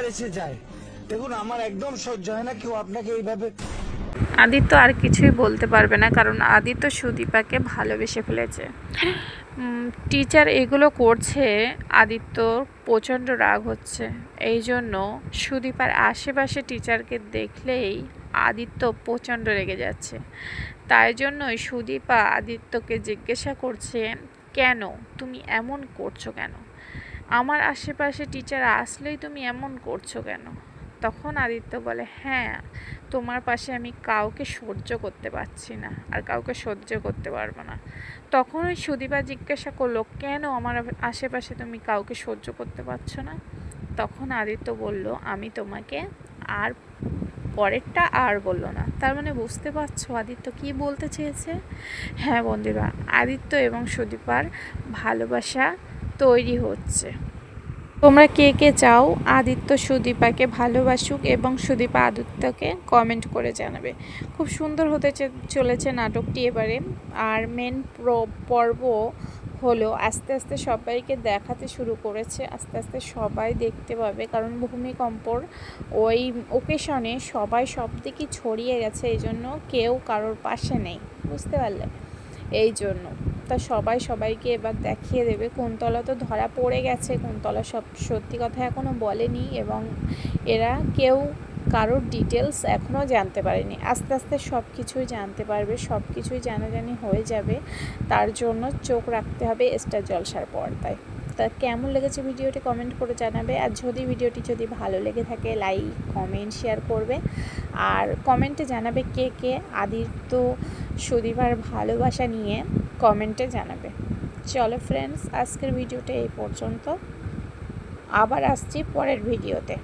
আর এসে যায়। দেখুন আমার একদম সহ্য হয় না কেউ আপনাকে এইভাবে। আদিত্য আর কিছুই বলতে পারবে না, কারণ আদিত্য সুদীপাকে ভালোবেসে ফেলেছে। টিচার এগুলো করছে, আদিত্য প্রচণ্ড রাগ হচ্ছে। এই জন্য সুদীপার আশেপাশে টিচারকে দেখলেই আদিত্য প্রচণ্ড রেগে যাচ্ছে। তাই জন্যই সুদীপা আদিত্যকে জিজ্ঞাসা করছে, কেন তুমি এমন করছো কেন? আমার আশেপাশে টিচার আসলেই তুমি এমন করছো কেন? তখন আদিত্য বলে, হ্যাঁ, তোমার পাশে আমি কাউকে সহ্য করতে পারছি না, আর কাউকে সহ্য করতে পারবো না। তখন ওই সুদীপা জিজ্ঞাসা করলো, কেন আমার আশেপাশে তুমি কাউকে সহ্য করতে পারছো না? তখন আদিত্য বলল, আমি তোমাকে, আর পরেরটা আর বললো না। তার মানে বুঝতে পারছো আদিত্য কি বলতে চেয়েছে? হ্যাঁ বন্ধুরা, আদিত্য এবং সুদীপার ভালোবাসা তৈরি হচ্ছে। তোমরা কে কে চাও আদিত্য সুদীপাকে ভালোবাসুক এবং সুদীপা আদিত্যকে কমেন্ট করে জানাবে। খুব সুন্দর হতে চলেছে নাটকটি এবারে। আর মেন পর্ব হলো আস্তে আস্তে সবাইকে দেখাতে শুরু করেছে, আস্তে আস্তে সবাই দেখতে পাবে, কারণ ভূমিকম্পর ওই ওকেশনে সবাই সব দিকে ছড়িয়ে গেছে, এই জন্য কেউ কারোর পাশে নেই, বুঝতে পারলে? এই জন্য তা সবাই সবাইকে এবার দেখিয়ে দেবে। কুন্তলা তো ধরা পড়ে গেছে, কুন্তলা সব সত্যি কথা এখনও বলেনি, এবং এরা কেউ কারোর ডিটেলস এখনও জানতে পারেনি। আস্তে আস্তে সব কিছুই জানতে পারবে, সব কিছুই জানাজানি হয়ে যাবে। তার জন্য চোখ রাখতে হবে স্টার জলসার পর্দায়। তা কেমন লেগেছে ভিডিওটি কমেন্ট করে জানাবে। আর ভিডিওটি যদি ভালো লেগে থাকে লাইক কমেন্ট শেয়ার করবে, আর কমেন্টে জানাবে কে কে আদিত্য সুদীপার ভালোবাসা নিয়ে কমেন্টে জানাবে। চলো ফ্রেন্ডস, আজকের ভিডিওটা এই পর্যন্ত, আবার আসছি পরের ভিডিওতে।